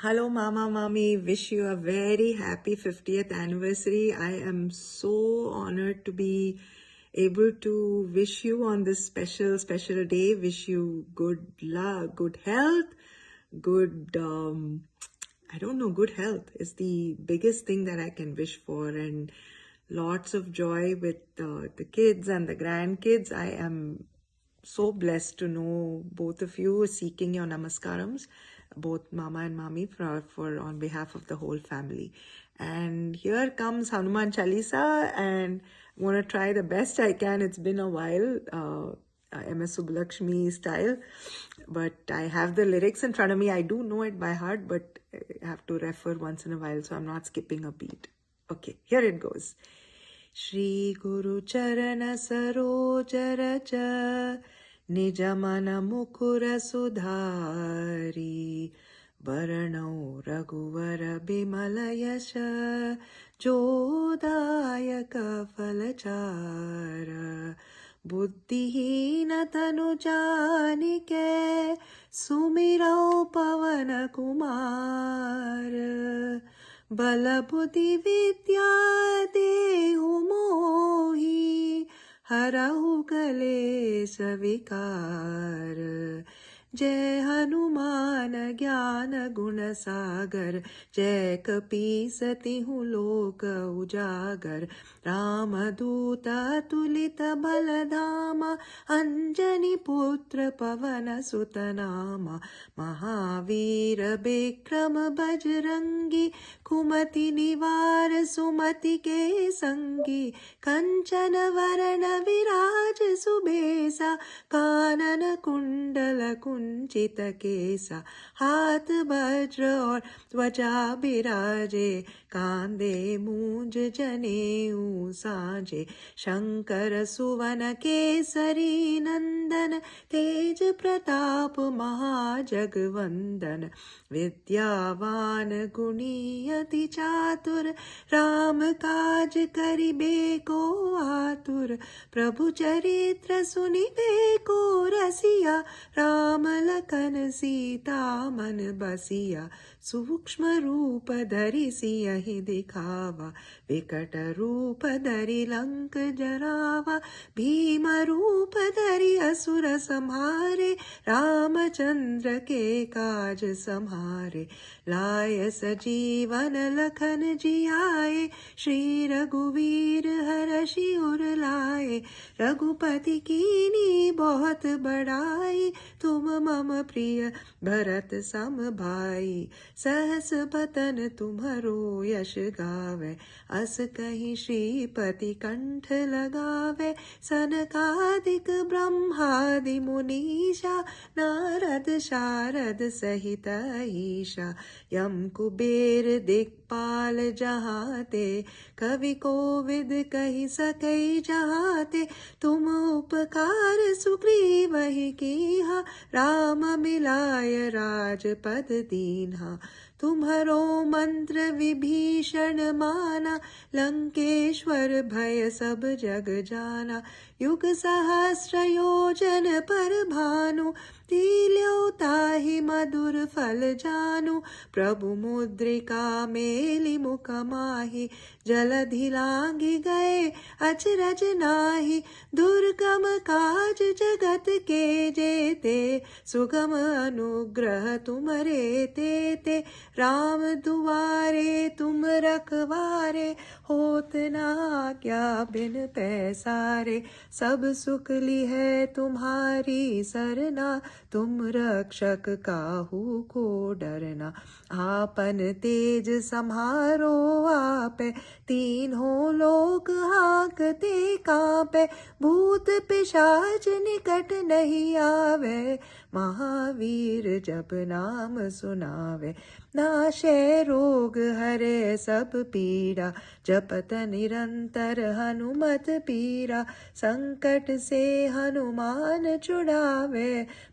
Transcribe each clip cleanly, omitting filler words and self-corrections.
Hello, Mama, Mommy. Wish you a very happy 50th anniversary. I am so honored to be able to wish you on this special day. Wish you good luck, good health, good, good health is the biggest thing that I can wish for, and lots of joy with the kids and the grandkids. I am so blessed to know both of you seeking your namaskarams, both Mama and Mami, for on behalf of the whole family. And here comes Hanuman Chalisa, and I'm going to try the best I can. It's been a while, MS Subbulakshmi style, but I have the lyrics in front of me. I do know it by heart, but I have to refer once in a while, so I'm not skipping a beat. Okay, here it goes. Shri Guru Charana Saroja Raja Nijamana Mukura Sudhari Varanau Raghuvara Bimala Yasha Jodayaka Falachara Buddhihina Tanu Janike Sumirau Pavana Kumar बल बुद्धि विद्या देहु मोहि हरहु कलेश विकार जय हनुमान ज्ञान गुण सागर जय कपीसतिहु लोक उजागर रामदूत अतुलित बलधामा अंजनी पुत्र पवन सुत नामा महावीर विक्रम बजरंगी कुमति निवार सुमति के संगी कंचन वरण विराज सुबेसा कानन कुंडल कुंचित केसा हाथ वज्र और त्वचा बिराजे कांधे मूंज जनेऊ साजे शंकर सुवन केसरी नंदन तेज प्रताप महाजगवंदन विद्यावान गुणी अति चातुर राम काज करिबे को आतुर प्रभु चरित्र सुनिबे को रसिया राम लखन सीता मन बसिया सूक्ष्म रूप धरि सियहि दिखावा विकट रूप धरि लंक जरावा भीम रूप धरि असुर संहारे रामचंद्र के काज संहारे लाय सजीवन लखन जियाए श्री रघुवीर हरषि उर लाए रघुपति कीनी बहुत बड़ाई तुम मम प्रिय भरत सम भाई सहस बदन तुम्हरो यश गावे अस कहीं श्रीपति कंठ लगावे सनकादिक ब्रह्मादि मुनीषा नारद शारद सहित ईशा यम कुबेर दिक्पाल जहाते कवि कोविद कहि सकै जहाते तुम उपकार सुग्रीव ही कीहा राम मिलाय राजपद दीन्हा तुम्हरो मंत्र विभीषण माना लंकेश्वर भय सब जग जाना युग सहस्र योजन पर भानु तील्यो ताहि मधुर फल जानु प्रभु मुद्रिका मेलि मुख माहि जलधि लांघि गए अचरज नाहि दुर्गम काज जगत के जेते सुगम अनुग्रह तुमरे तेते राम दुआरे तुम रखवारे होत ना क्या बिन पैसारे सब सुख ली है तुम्हारी सरना तुम रक्षक काहू को डरना आपन तेज सम्हारो आपे तीनों लोक हाँकते कांपे भूत पिशाच निकट नहीं आवे महावीर जब नाम सुनावे नाशे रोग हरे सब पीड़ा जपत निरंतर हनुमत पीरा संकट से हनुमान छुड़ावे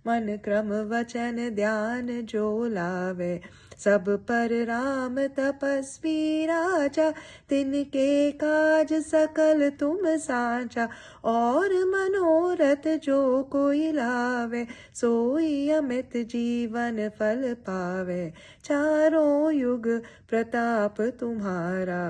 मन क्रम वचन ध्यान जो लावे सब पर राम तपस्वी राजा, तिनके काज सकल तुम साचा। और मनोरथ जो कोई लावे, सोई अमित जीवन फल पावे। चारों युग प्रताप तुम्हारा,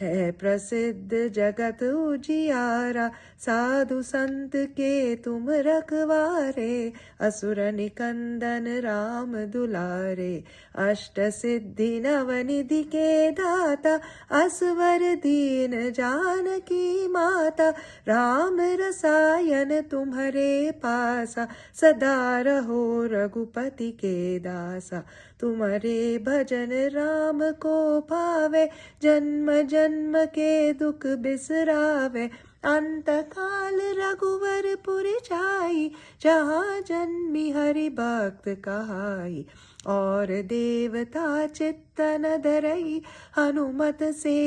है प्रसिद्ध जगत उजियारा। साधु संत के तुम रखवारे, असुर निकंदन राम दुलारे। अष्ट सिद्धि नवनिधि के दाता, असवर दीन जानकी माता। राम रसायन तुम्हारे पासा, सदा रहो रघुपति के दासा। तुम्हारे भजन राम को पावे, जन्म जन्म के दुख बिसरावे। अंत काल रघुवर पुर जाई, जहाँ जन्मी हरि भक्त कहाई। और देवता चित्तन धरई, हनुमत से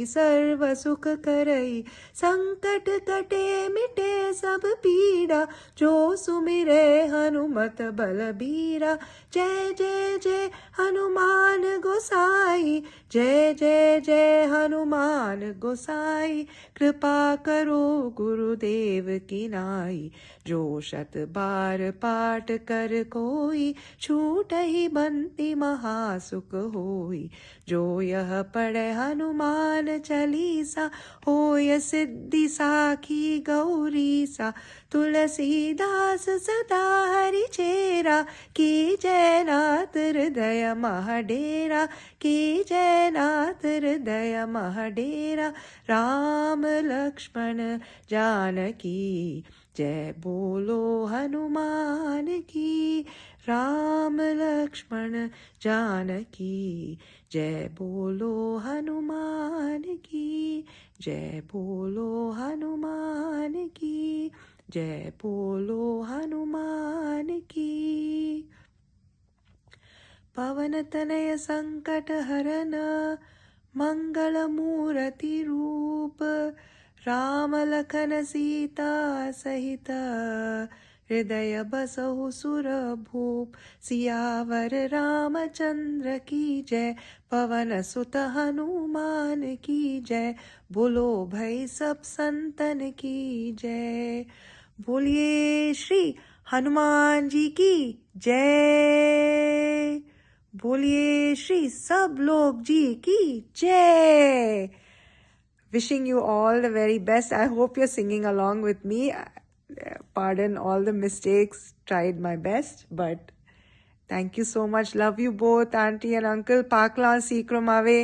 सर्व सुख करई। संकट कटे मिटे सब पीड़ा, जो सुमिरे हनुमत बलबीरा। जय जय जय हनुमान गोसाई, जय जय जय हनुमान गोसाई। कृपा करो गुरुदेव की नाई, जो शत बार पाठ कर कोई। छूट ही बंती महासुख होई, जो यह पढ़े हनुमान चालीसा। होय सिद्धि साखी गौरी सा, तुलसीदास सदा हरि चेरा। की जय नाथ हृदय महाडेरा, की जय नाथ हृदय महाडेरा। राम लक्ष्मण जानकी, जय बोलो हनुमान की। राम लक्ष्मण जानकी, जय बोलो हनुमान की। जय बोलो हनुमान की, जय बोलो हनुमान की। पवन तनय संकट हरन, मंगल मूर्ति रूप। राम लखन सीता सहित, हृदय बसहु सुर भूप। सियावर रामचंद्र की जय, पवन सुत हनुमान की जय। बोलो भाई सब संतन की जय। बोलिए श्री हनुमान जी की जय। बोलिए श्री सब लोग जी की जय। Wishing you all the very best. I hope you're singing along with me. Pardon all the mistakes. Tried my best, but thank you so much. Love you both, auntie and uncle. Pakla Sikramave.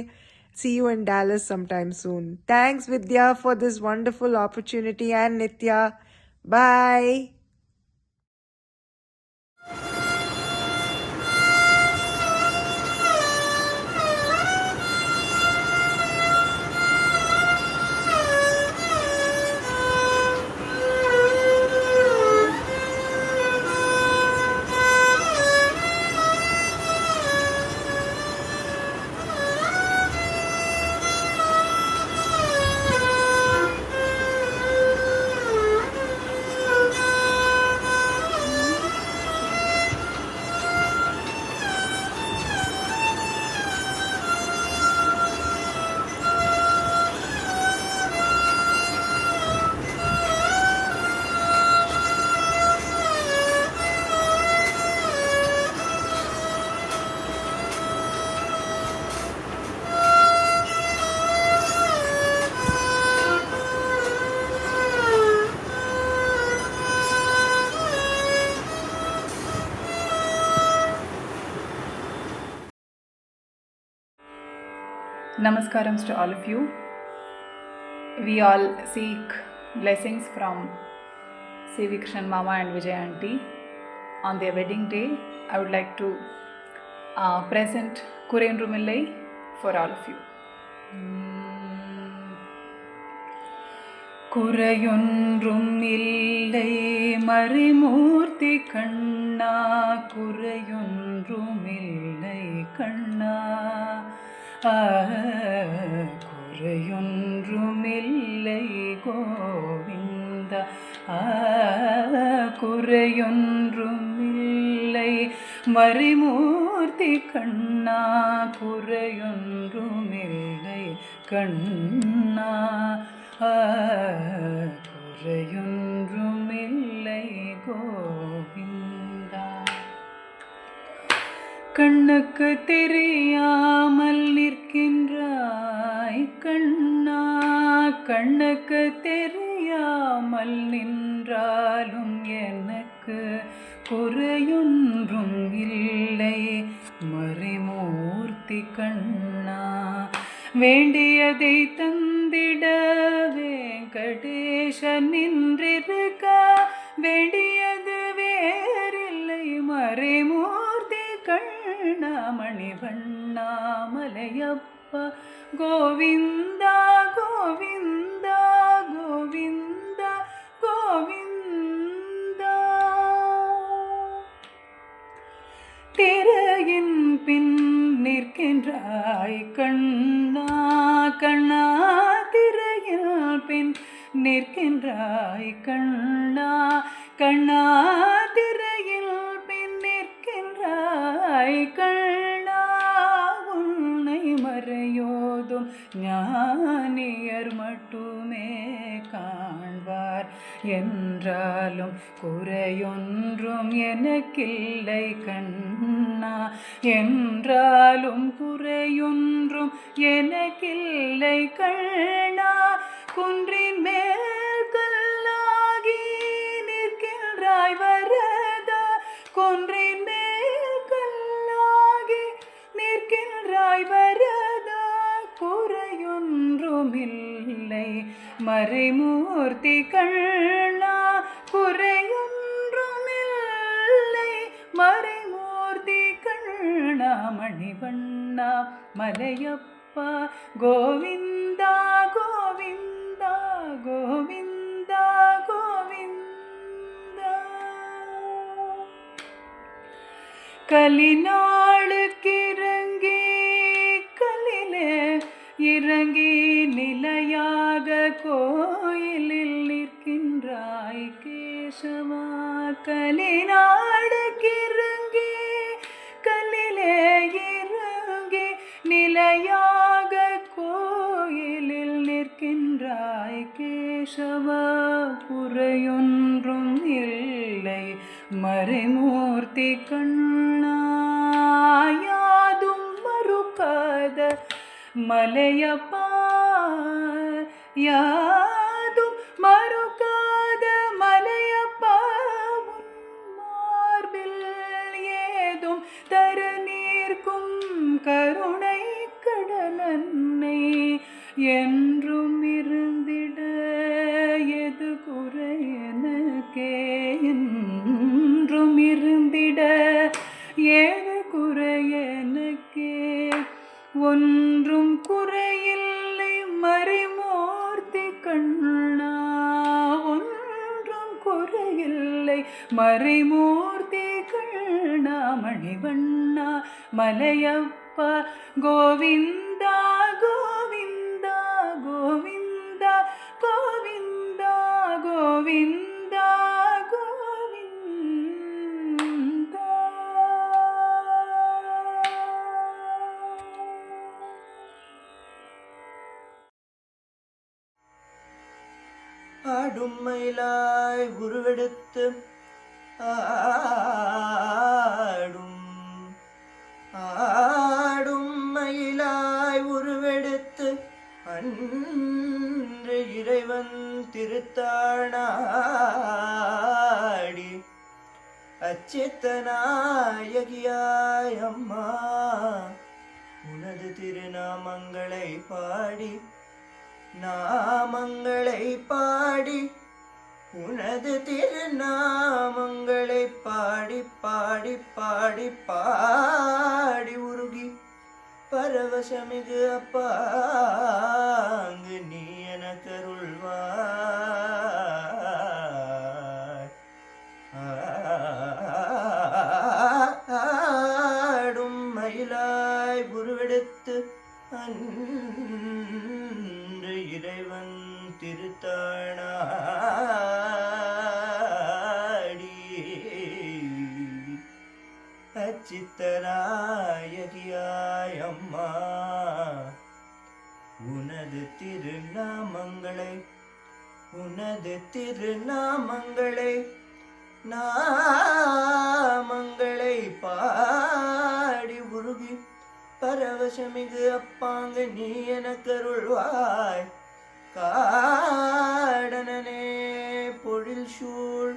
See you in Dallas sometime soon. Thanks Vidya for this wonderful opportunity, and Nitya. Bye. Namaskarams to all of you. We all seek blessings from C.V. Krishnan Mama and Vijay Aunty. On their wedding day, I would like to present Kurendru Millai for all of you. குறையொன்றும் இல்லை மறைமூர்த்தி கண்ணா, குறையொன்றும் இல்லை கண்ணா, குறையொன்றும் இல்லை கோவிந்தா, குறையொன்றும் இல்லை மறைமூர்த்தி கண்ணா குறையொன்றுமில்லை கண்ணா குறையொன்றுமில்லை கோவிந்தா. கண்ணுக்கு தெரியாமல் நிற்கின்றாய் கண்ணா, கண்ணுக்கு தெரியாமல் நின்றாலும் எனக்கு குறையொன்றும் இல்லை மறைமூர்த்தி கண்ணா. வேண்டியதை தந்திட வெங்கடேசன் நின்றிருக்க, வேண்டியது வேறில்லை மறைமூர்த்தி கண்ணா. மணிவண்ணா மலையப்பா கோவிந்தா கோவிந்தா கோவிந்தா கோவிந்தா. திரையின் பின் நிற்கின்றாய் கண்ணா, கண்ணா திரையின் பின் நிற்கின்றாய் கண்ணா, கண்ணா திரையில் பின் நிற்கின்றாய் கண்ணா. உன்னை மறையோதும் ஞானியர் மட்டுமே காண்பார் என்றாலும் குறையொன்றும் எனக்கில்லை கண்ணா, என்றாலும் குறையொன்றும் எனக்கில்லை கண்ணா. குன்றின் மேல் கல்லாகி நிற்கின்றாய் வரதா, குன்றின் மேல் கல்லாகி நிற்கின்றாய் வரதா. குறையொன்றுமில்லை மறைமூர்த்தி கண்ணா, குறையொன்றுமில்லை மறைமூர்த்தி கண்ணா. மணிவண்ணா மலையப்பா கோவிந்தா கோவிந்தா கோவிந்தா கோவிந்தா. கலிநாளுக்கிறங்கி கலிலே இறங்கி நிலையாக கோயிலில் நிற்கின்றாய் கேசவா. கலிநாளுக்கிறங்கி கலிலே இறங்கி நிலையாக கோயிலில் நிற்கின்றாய் கேசவா. குறையொன்றும் இல்லை மறைமூர்த்தி கண்ணா. யாதும் மறுக்காத மலையப்பா, யாதும் மறுக்காத மலையப்பா. உன் மார்பில் ஏதும் தர நீர்க்கும் கருணை கடலன்னை என்றும் இருந்திட எது குறை எனக்கே, என்றும் இருந்திட ஏது குறை எனக்கே. ஒன்றும் குறையில்லை மறைமூர்த்தி கண்ணா, ஒன்றும் குறையில்லை மறைமூர்த்தி கண்ணா. மணிவண்ணா மலையப்பா கோவிந்தா கோவிந்தா கோவிந்தா கோவிந்தா கோவிந்தா கோவிந்தா. ஆடும் மயிலாய் உருவெடுத்து ஆடும் மயிலாய் உருவெடுத்து அன்று இறைவன் திருத்தாணாடி அச்சித்தநாயகியாய் அம்மா உனது திருநாமங்களை பாடி, நாமங்களை பாடி, உனது திருநாமங்களை பாடி பாடி பாடி பாடி உருகி பரவசமிகு அப்பா அங்கு நீ எனக்கருள்வாய். ஆடும் மயிலாய் உருவெடுத்து அன்று இறைவன் திருத்தாணாடி சித்தராயகியாய் அம்மா உனது திருநாமங்களை நாமங்களை பாடி உருகி பரவசமிகு அப்பாங்க நீ எனக்கருள்வாய் காடனே பொழில் சூழ்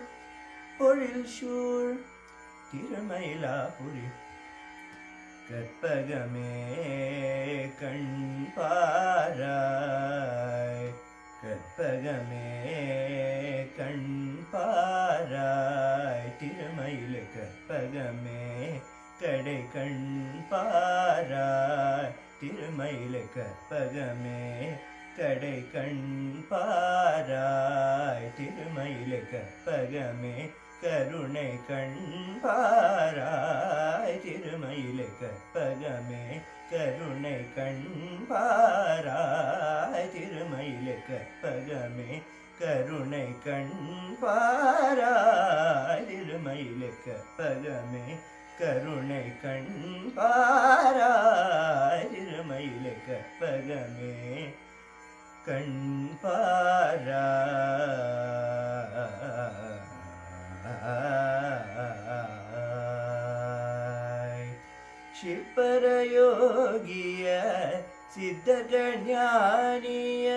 திருமயிலாபுரி கற்பகமே கண் பாராய் திருமயில கற்பகமே கடை கண் பாராய் திருமயில கற்பகமே கடை கண் பாராய் திருமயில கற்பகமே கருணை கண் பாராய் திருமயில கற்பகமே கருணை கண் பாராய் திருமயில கற்பகமே கருணை கண் பாராய் திருமயில கற்பகமே கருணை கண் பாராய் திருமயில கற்பகமே கண் பாராய் சிற்பரயோகிய சித்தகஞானிய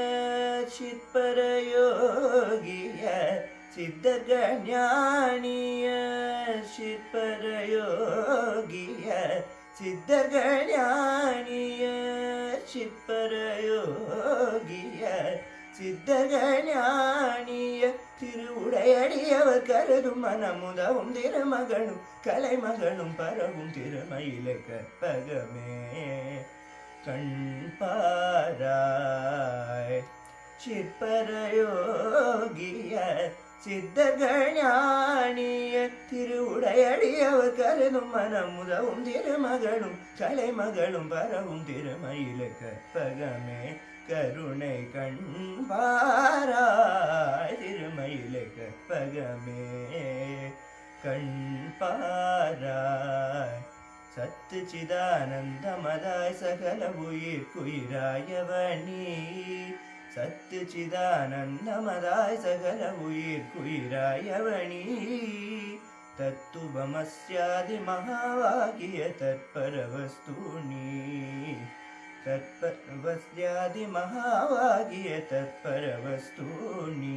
சிற்பரயோகிய சித்தகஞானிய சிற்பரயோகிய சித்தகஞானிய சிற்பரயோகிய சித்தகஞானிய திருவுடையடியவர் கருதும் மனமுதவும் திருமகனும் கலைமகனும் பரவும் திருமயில கற்பகமே கண் பாராய் சிற்பரயோகிய சித்தகஞானிய திருவுடையடியவர் கருதும் மனமுதவும் திருமகனும் கலைமகளும் பரவும் திருமயில கற்பகமே கருணை கண் பாராய் திருமயில கற்பகமே கண் பாராய் சத்து சிதானந்தமதாய் சகல உயிர்க்குயிராயவனி சத்து சிதானந்தமதாய் சகல உயிர்க்குயிராயவனி தத்துவமஸ்யாதி மகாவாகிய தற்பரவஸ்தூனி தற்பரவஸ்யாதி மகாவாகிய தற்பரவஸ்தூனி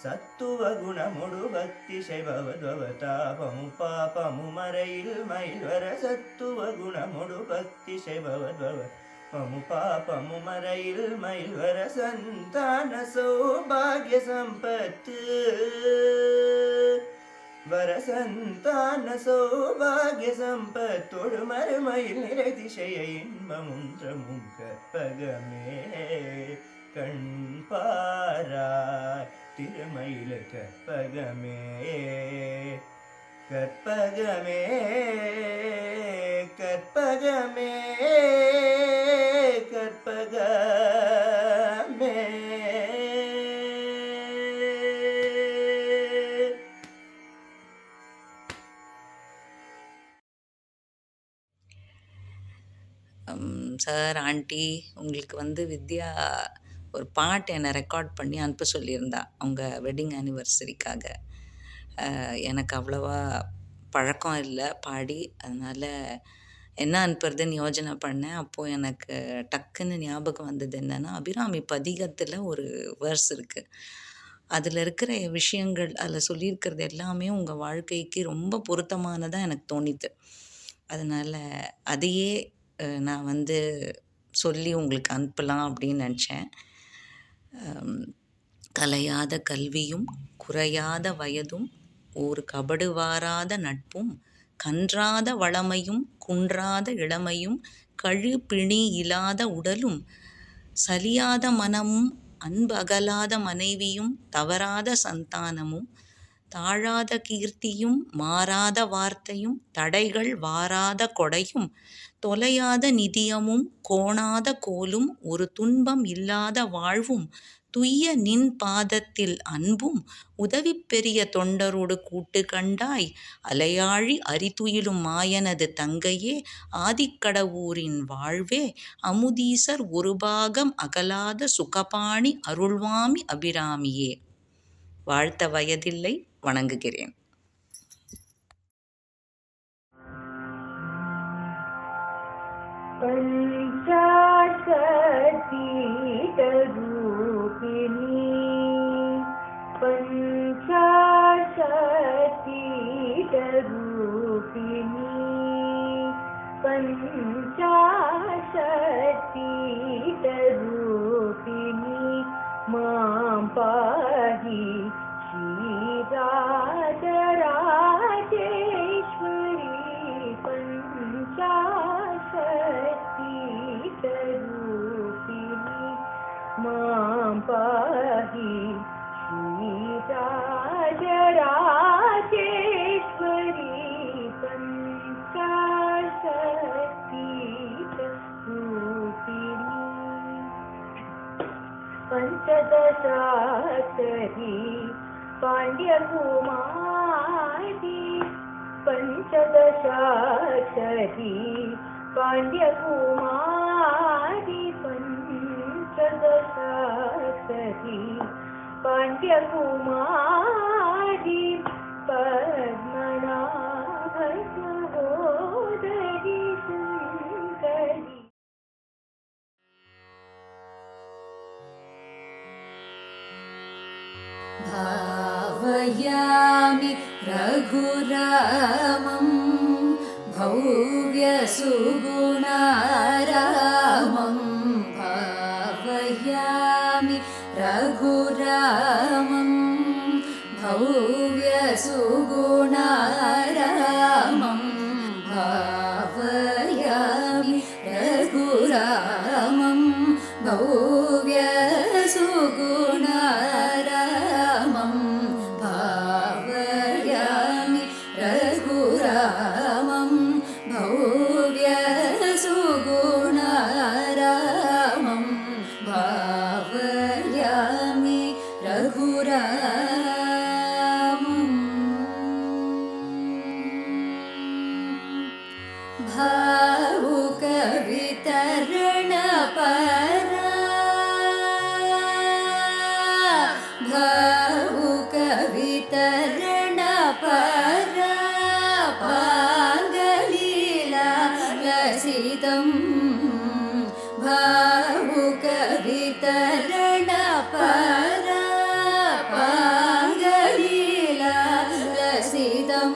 சத்துவ குணமுடு பக்தி சைபவத்வவதாபமு பாபமு மறையில் மயில்வர சத்துவ குணமுடு பக்தி சைபவத்வவமு பாபமு மறையில் மயில்வர சந்தான சௌபாகிய சம்பத்து வரசந்தான சௌபாகிய சம்பத்தோடு மறுமையில் நிறை திசைய இன்பமுன்றமும் கற்பகமே கண் பாராய் திருமயில கற்பகமே கற்பகமே கற்பகமே கற்பகமே சார் ஆண்டி உங்களுக்கு வித்யா ஒரு பாட்டு என்னை ரெக்கார்ட் பண்ணி அனுப்ப சொல்லியிருந்தா அவங்க வெட்டிங் ஆனிவர்சரிக்காக. எனக்கு அவ்வளோவா பழக்கம் இல்லை பாடி, அதனால் என்ன அனுப்புறதுன்னு யோஜனை பண்ணேன். அப்போது எனக்கு டக்குன்னு ஞாபகம் வந்தது என்னென்னா, அபிராமி பதிகத்தில் ஒரு வேர்ஸ் இருக்குது. அதில் இருக்கிற விஷயங்கள், அதில் சொல்லியிருக்கிறது எல்லாமே உங்கள் வாழ்க்கைக்கு ரொம்ப பொருத்தமானதாக எனக்கு தோணித்து. அதனால் அதையே நான் சொல்லி உங்களுக்கு அனுப்பலாம் அப்படின்னு நினச்சேன். கலையாத கல்வியும் குறையாத வயதும் ஒரு கபடு வாராத நட்பும் கன்றாத வளமையும் குன்றாத இளமையும் கழு பிணி இல்லாத உடலும் சலியாத மனமும் அன்பு அகலாத மனைவியும் தவறாத சந்தானமும் தாழாத கீர்த்தியும் மாறாத வார்த்தையும் தடைகள் வாராத கொடையும் தொலையாத நிதியமும் கோணாத கோலும் ஒரு துன்பம் இல்லாத வாழ்வும் துய்ய நின் பாதத்தில் அன்பும் உதவி பெரிய தொண்டரோடு கூட்டு கண்டாய் அலையாழி அரிதுயிலும் மாயனது தங்கையே ஆதிக்கடவூரின் வாழ்வே அமுதீசர் ஒரு பாகம் அகலாத சுகபாணி அருள்வாமி அபிராமியே. வாழ்த்த வயதில்லை, வணங்குகிறேன். पञ्चाशतीरूपिणी पञ्चाशतीरूपिणी पञ्चाशतीरूपिणी मां पाहि श्रीराजराजेश्वरी पञ्चाशतीरूपिणी मां पाहि श्रीराजराजेश्वरी पञ्चाशतीरूपिणी पञ्चदशाक्षरी पाण्ड्यकुमारी पञ्चदशाक्षरी पाण्ड्यकुमारी पञ्चदशाक्षरी पाण्ड्यकुमारी पद्मनाभ सहोदरी शङ्करी भावयामि रघुरामं भव्यसुगुणारामं भावयामि रघुरामं भव्यसुगुणारामं भावयामि रघुरामं भव्यसुगुणारामं भावयामि रघुरामं भव्यसुगुणारामं भावयामि रघुरामं भावुकवितरणपरा भावुकवितरणपरा पाङ्गलीला लसितं भावुकवितरणपरा पाङ्गलीला लसितं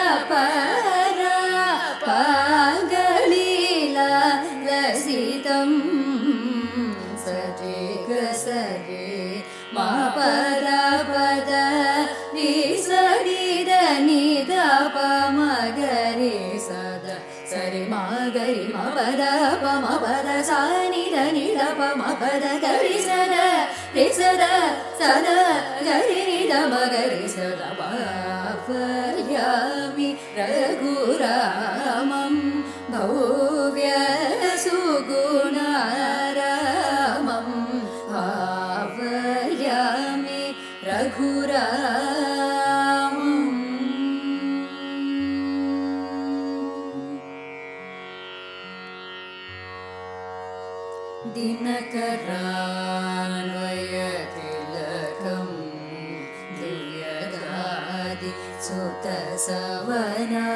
भावुकवितरणपरा पाङ्गलीला लसितं सरे गसरे मा परा पद रि सरि द नि द प म ग रे सद सरि मा ग रि म पद प म पद सा नि द नि द प म पद ग रि सद रि सद सद ग रि नि द म ग रि सद भावयामि रघुरामं भव्यसुगुणारामं भावयामि रघुरामम् दिनकरान्वयतिलकं दिव्यगादि सुतसवना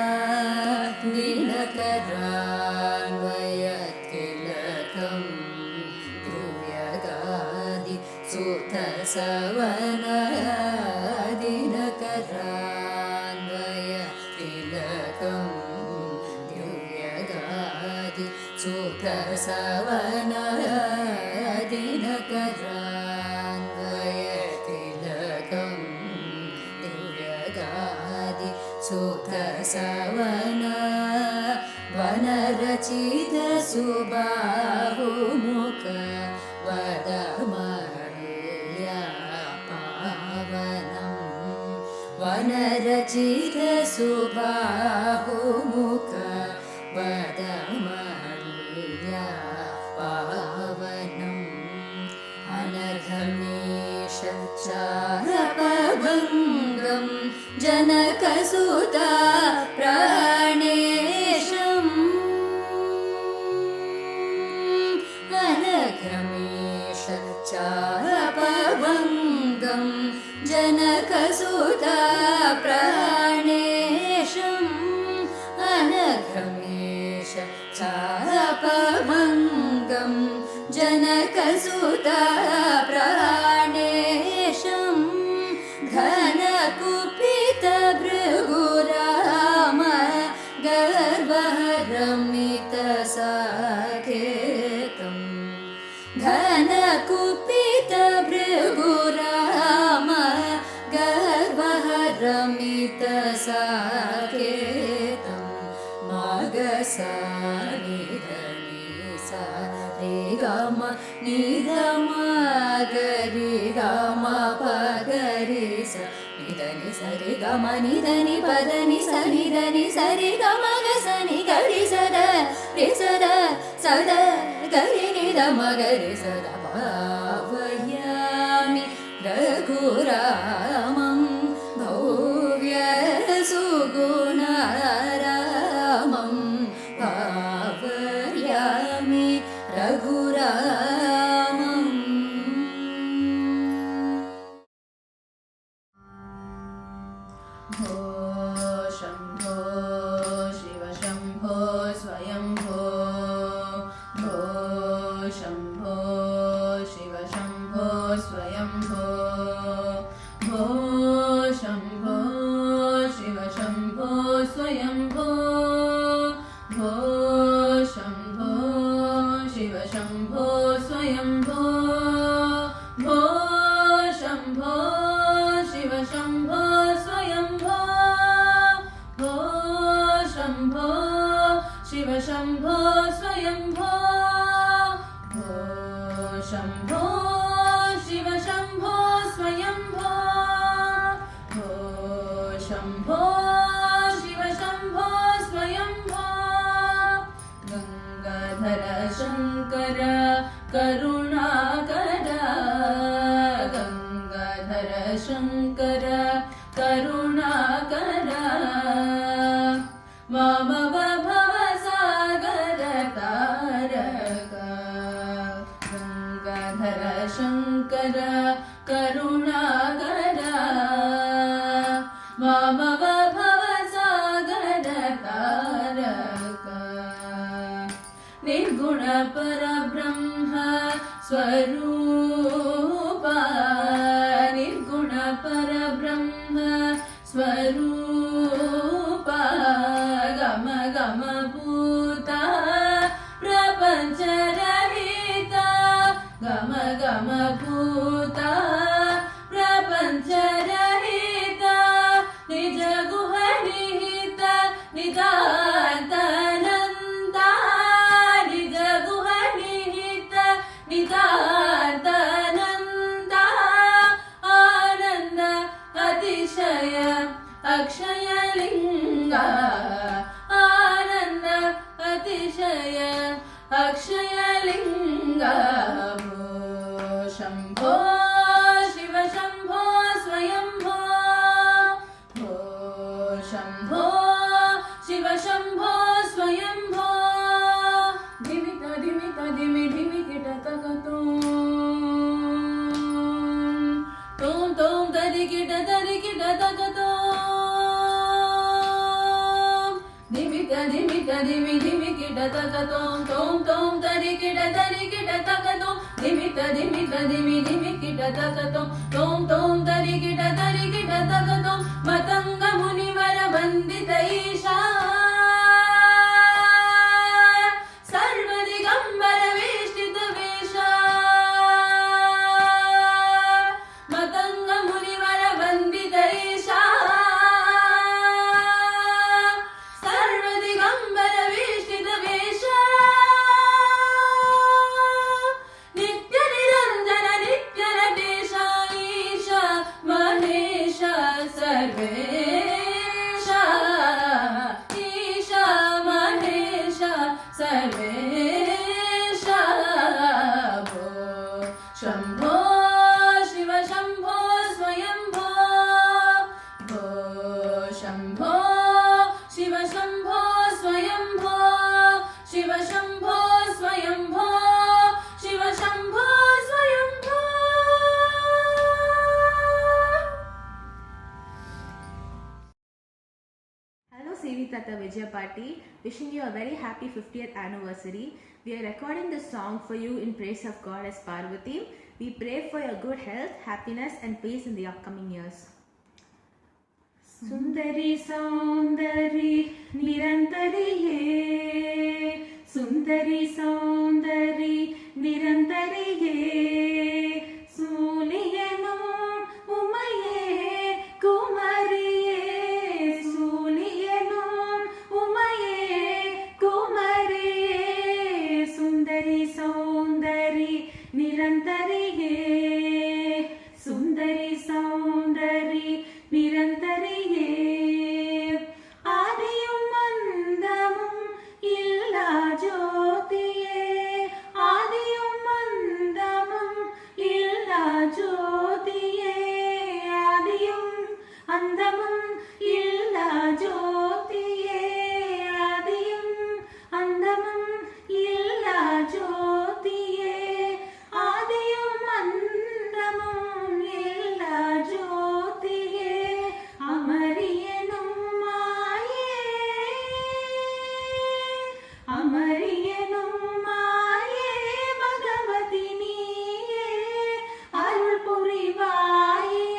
दिनकरान्वयतिलकं दिव्यगादि सुतसवना दिनकरान्वयतिलकं दिव्यगादि सुतसवना दिनकरान्वयतिलकं दिव्यगादि सुतसवना वनरचित सुबाहुमुख वदमहल्या पावनं वनरचित सुबाहुमुख वदमहल्या जनकसुता प्राणेशम् अनघमेश चापभङ्गं जनकसुता प्राणेशम् अनघमेश चापभङ्गं जनकसुता प्राणेशम् घनकुपितभृगुराम गर्वरमितसाकेतम् घनकुपितभृगुराम गर्वरमितसाकेतम् मागसानिधनिसा रे गम निधम गरि गम पगरि स निधनि सरि गम निधनि पदनि सनिधनि सरि गम गसनि गरि सद रे सद सद गरि निध मगरि सद भावयामि रघुरामं भव्य सुगुणरामं भावयामि रघुरामम् भो शम्भो शिव शम्भो स्वयम्भो भो शम्भो शिव शम्भो स्वयम्भो भो शम्भो शिव शम्भो स्वयम्भो भो शम्भो शिव शम्भो स्वयम्भो भो शम्भो शिव शम्भो स्वयम्भो भो शम्भो शिव शम्भो स्वयम्भो भो शम्भो शिव शम्भो स्वयम्भो भो शम्भो शिव शम्भो स्वयम्भो गङ्गाधर शङ्कर करुणाकर गङ्गाधर शङ्कर करुणाकर वामव भवसागर तारक गङ्गाधर शङ्कर करुणाकर वामव भवसागर तारक निर्गुण परब्रह्म स्वरूपा निर्गुण परब्रह्म स्वरूपा गम गम भूता प्रपञ्च रहिता गम गम भूता प्रपञ्च रहिता निज गुह निहित निदान्तनन्दा निज गुह निहित निदान्तनन्दा आनन्द अतिशय अक्षयलिङ्गा आनन्द अतिशय अक्षयलिङ्गा भो शम्भो शिव शम्भो स्वयम्भो भो शम्भो शिव शम्भो स्वयम्भो धिमित धिमित धिमि धिमि किटतकतो तों तों तरि किटतकतो धिमित धिमित धिमि धिमि किटतकतो तों तों तरि किटतकतो धिमित धिमित धिमि धिमि किटतकतो तों तों तरि किटतकतो मतंग मुनिवर वन्दित ईशा सर्वदिगम्बर वेष्टित वेशा मतंग मुनिवर वन्दित ईशा सर्वदिगम्बर वेष्टित वेशा नित्य निरञ्जन नित्य नटेश ईश महेश सर्वे Shambho Shiv Shambho स्वयम्भो Shiv Shambho स्वयम्भो Shiv Shambho स्वयम्भो. Hello CV Tata Vijayapati, wishing you a very happy 50th anniversary. We are recording this song for you in praise of Goddess Parvati. We pray for your good health, happiness and peace in the upcoming years. Sundari Saundari Nirantariye Sundari Saundari Nirantariye Suliyanum Umaye Kumariye Suliyanum Umaye Kumariye Sundari Saundari Nirantariye Sundari Saundari Nirantariye Adiyum Mandamum Illa Jyotiye Adiyum Mandamum Illa Jyotiye Adiyum Andamum Illa Jyotiye Adiyum Andamum Illa Jyotiye Adiyum Andamum Illa Jyotiye Amariyanum Maye Amariyanum Maye Bhagavati Niye Arul Purivaye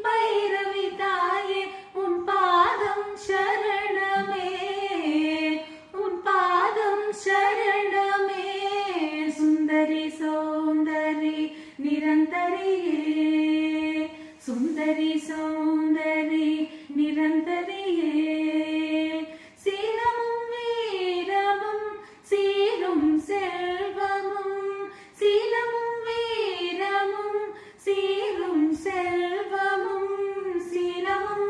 Bhairavi Taye Un Padam Sharaname Un Padam Sharaname Sundari Saundari Nirantariye Sundari Saundari Nirantariye Seenamum Veeramum Seerum Selvamum Seenamum Veeramum Seerum Selvamum Seenamum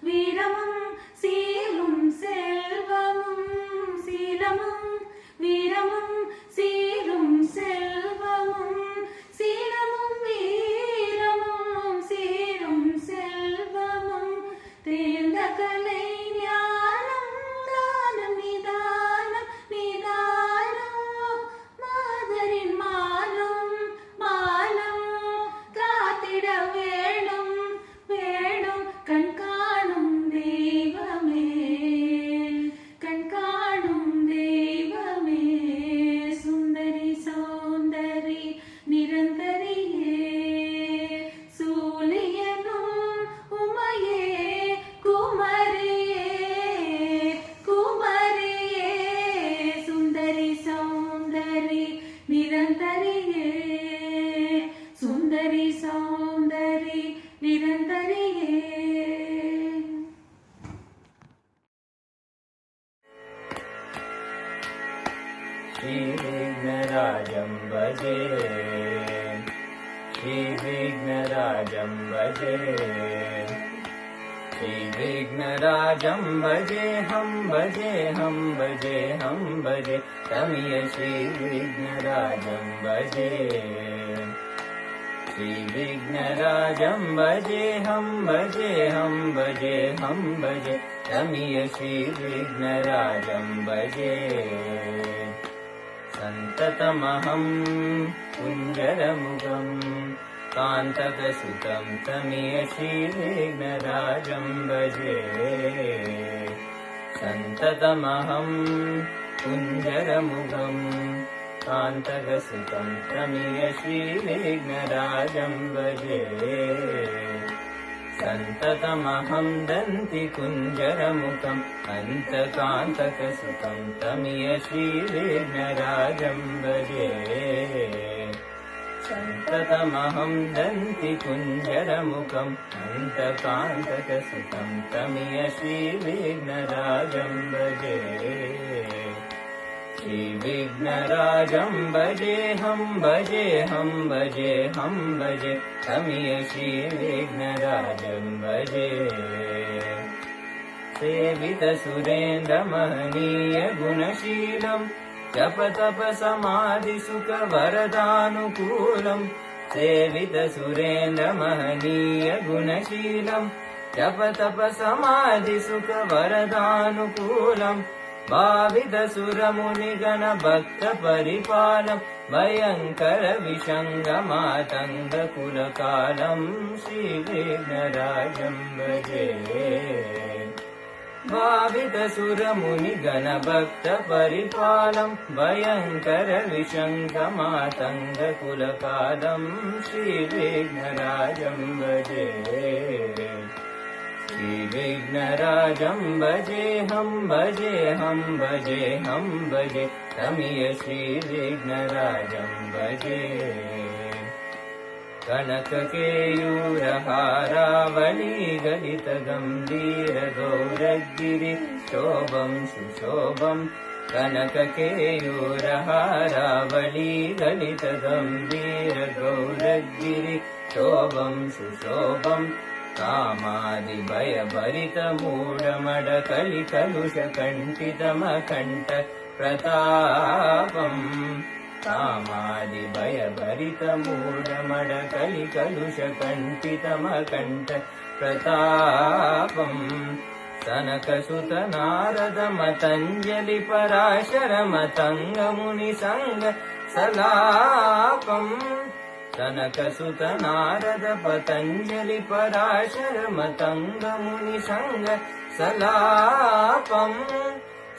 Veeramum Seerum Selvamum Seenamum Veeramum Seerum Selvamum Seenamum Veeramum Seerum Selvamum Tendakale Jnanam Danam Nidanam Nidanam Madarin Manam Manam Kathida Venum Venum Kankanum Devame Kankanum Devame Sundari Saundari Nirantariye Suliyanum Umaye Kumariye Kumariye Sundari Saundari Nirantariye Sundari Saundari Nirantariye. श्रीविघ्नराजं भजे श्रीविघ्नराजं भजे श्रीविघ्नराजं भजे हम भजे तमिय श्रीविघ्नराजं भजे श्रीविघ्नराजं भजे हम भजे तमिय श्रीविघ्नराजं भजे सन्ततमहं कुञ्जरमुखं कान्तकसुतं तमिय श्रीविघ्नराजं भजे सन्ततमहं कुञ्जरमुखं कान्तकसुतं तमिय श्रीविघ्नराजं भजे सन्ततमहं दन्तिकुञ्जरमुखम् अन्तकान्तकसुतं तमिय श्रीविघ्नराजं भजे सन्ततमहं दन्तिकुञ्जरमुखम् अन्तकान्तकसुतं तमिय श्रीविघ्नराजं भजे श्रीविघ्नराजं भजे हम भजे तमिय श्रीविघ्नराजं भजे सेवितसुरेन्द्रमहनीय गुणशीलं जपतपसमाधिसुखवरदानुकूलं सेवितसुरेन्द्रमहनीय गुणशीलं जप तप समाधि सुख वरदानुकूलम् भावित सुर मुनिगण भक्त परिपालम् भयङ्कर विषङ्ग मातङ्ग कुलकालम् श्रीविघ्नराजम् भजे भावित सुर मुनिगण भक्त परिपालम् भयङ्कर विषङ्ग मातङ्ग कुलकालम् श्रीविघ्नराजम् भजे श्रीविघ्नराजम् भजेऽहं भजेऽहं भजेऽहं भजे तमिय श्रीविघ्नराजम् भजे कनककेयूरहारावली गलित गम्भीर गौरगिरि शोभम् सुशोभम् कनककेयूरहारावली गलित गम्भीर गौरगिरि शोभम् सुशोभम् कामादिभयभरित मूढमड कलिकलुष कण्ठितमकण्ठ प्रतापम् कामादिभयभरित मूढमड कलिकलुष कण्ठितमकण्ठ प्रतापम् सनकसुत नारद मतञ्जलि पराशर मतङ्ग मुनिसङ्ग सलापम् सनकसुत नारद पतञ्जलि पराशर मतङ्ग मुनिसङ्ग सलापम्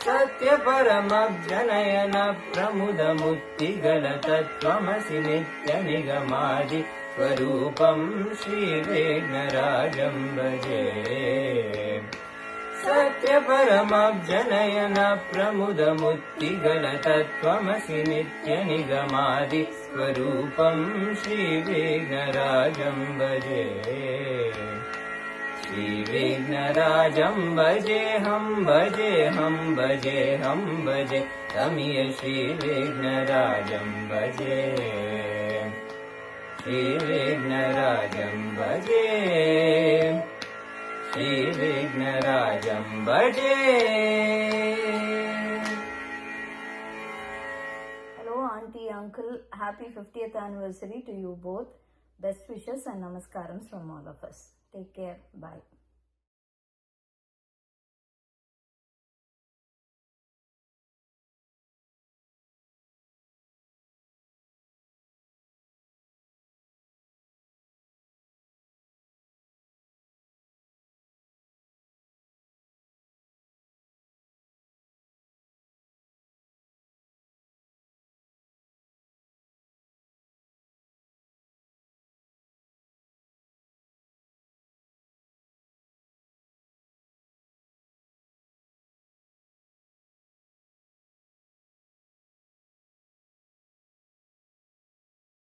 सत्य परमब्जनयन प्रमुद मुक्तिगल तत्त्वमसि नित्य निगमादि स्वरूपम् श्रीविघ्नराजम् भजे सत्य परमब्जनयन प्रमुद मुक्तिगल तत्त्वमसि नित्य निगमादि स्वरूपम् श्रीविघ्नराजम् भजे श्रीविघ्नराजम् भजेऽहं भजेऽहं भजेऽहं भजे तमिय श्रीविघ्नराजम् भजे श्रीविघ्नराजम् भजे श्रीविघ्नराजम् भजे Hello, Auntie, Uncle. Happy 50th anniversary to you both. Best wishes and namaskarams from all of us. Take care. Bye.